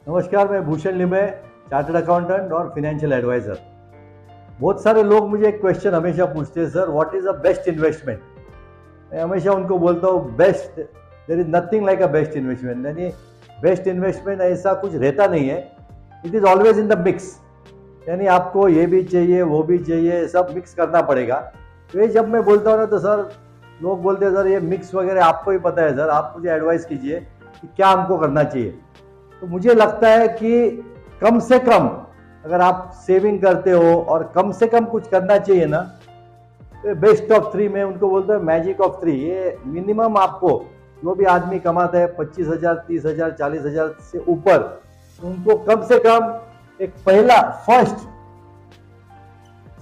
नमस्कार, मैं Bhushan Limaye, chartered accountant और फाइनेंशियल एडवाइजर। बहुत सारे लोग मुझे एक क्वेश्चन हमेशा पूछते हैं, sir what is a best investment. मैं हमेशा उनको बोलता हूँ best, there is nothing like a best investment. यानी बेस्ट इन्वेस्टमेंट ऐसा कुछ रहता नहीं है, it is always in the mix. यानी आपको ये भी चाहिए वो भी चाहिए, सब मिक्स करना पड़ेगा। तो ये जब मैं बोलता हूँ ना तो सर लोग बोलते हैं सर ये मिक्स वगैरह आपको ही पता है, सर आप मुझे एडवाइस कीजिए कि क्या हमको करना चाहिए। तो मुझे लगता है कि कम से कम अगर आप सेविंग करते हो और कम से कम कुछ करना चाहिए ना, तो बेस्ट ऑफ 3 में उनको बोलते हैं मैजिक ऑफ 3। ये मिनिमम आपको जो भी आदमी कमाता है 25,000, 30,000, 40,000 से ऊपर, उनको कम से कम एक पहला फर्स्ट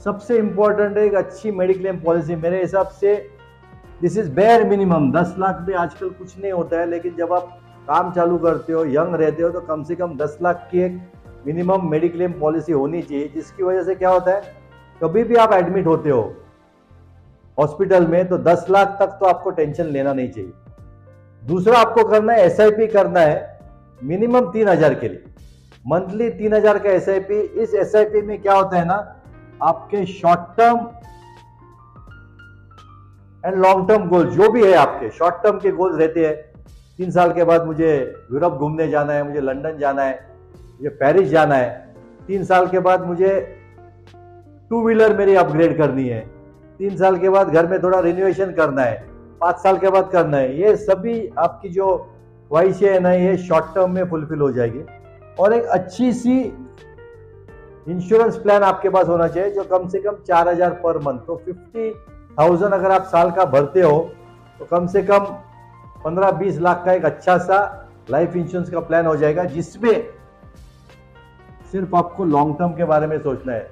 सबसे इंपॉर्टेंट है एक अच्छी मेडिक्लेम पॉलिसी। मेरे हिसाब से this is bare minimum. 10 lakh में आजकल कुछ नहीं होता है, लेकिन जब आप काम चालू करते हो, यंग रहते हो, तो कम से कम 10 लाख की एक मिनिमम मेडिक्लेम पॉलिसी होनी चाहिए। जिसकी वजह से क्या होता है, कभी भी आप एडमिट होते हो हॉस्पिटल में तो 10 लाख तक तो आपको टेंशन लेना नहीं चाहिए। दूसरा आपको करना है एसआईपी करना है मिनिमम 3,000 के लिए, मंथली 3,000 का एसआईपी। इस एसआईपी में क्या होता है ना, आपके short term and long term goal जो भी है, आपके शॉर्ट टर्म के गोल्स रहते हैं। 3 साल के बाद मुझे यूरोप घूमने जाना है, मुझे लंदन जाना है, मुझे पेरिस जाना है। 3 साल के बाद मुझे 2 व्हीलर मेरी अपग्रेड करनी है। 3 साल के बाद घर में थोड़ा रिनोवेशन करना है, 5 साल के बाद करना है। ये सभी आपकी जो ख्वाहिशें है ना, ये शॉर्ट टर्म में फुलफिल हो जाएगी। और एक अच्छी सी इंश्योरेंस प्लान आपके पास होना चाहिए जो कम से कम 4,000 पर मंथ। तो 50,000 अगर आप साल का भरते हो तो कम से कम 15-20 लाख का एक अच्छा सा लाइफ इंश्योरेंस का प्लान हो जाएगा, जिसमें सिर्फ आपको लॉन्ग टर्म के बारे में सोचना है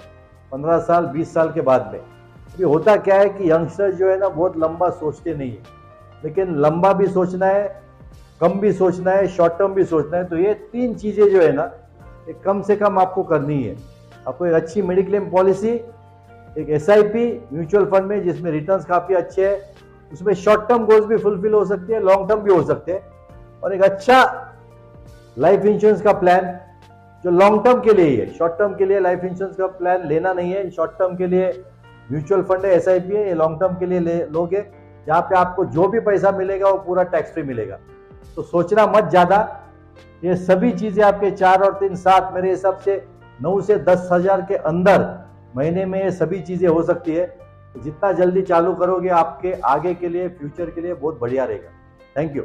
15 साल 20 साल के बाद में। अभी होता क्या है कि यंगस्टर जो है ना बहुत लंबा सोचते नहीं है, लेकिन लंबा भी सोचना है, कम भी सोचना है, शॉर्ट टर्म भी सोचना है। तो ये 3 चीजें जो है ना, ये कम से कम आपको करनी है। आपको एक अच्छी मेडिक्लेम पॉलिसी, एक एसआईपी म्यूचुअल फंड में जिसमें रिटर्न्स काफी अच्छे हैं, उसमें शॉर्ट टर्म गोल्स भी फुलफिल हो सकते हैं, लॉन्ग टर्म भी हो सकते हैं, और एक अच्छा लाइफ इंश्योरेंस का प्लान जो लॉन्ग टर्म के लिए ही है। शॉर्ट टर्म के लिए लाइफ इंश्योरेंस का प्लान लेना नहीं है। शॉर्ट टर्म के लिए म्यूचुअल फंड है, एसआईपी है। ये लॉन्ग टर्म के लिए लोगे जहां पे आपको जो भी पैसा मिलेगा वो पूरा टैक्स फ्री मिलेगा। तो सोचना मत ज्यादा। ये सभी चीजें आपके 4 और 3 7 मेरे हिसाब से 9 से 10,000 के अंदर महीने में ये सभी चीजें हो सकती है। तो जितना जल्दी चालू करोगे आपके आगे के लिए, फ्यूचर के लिए बहुत बढ़िया रहेगा। Thank you.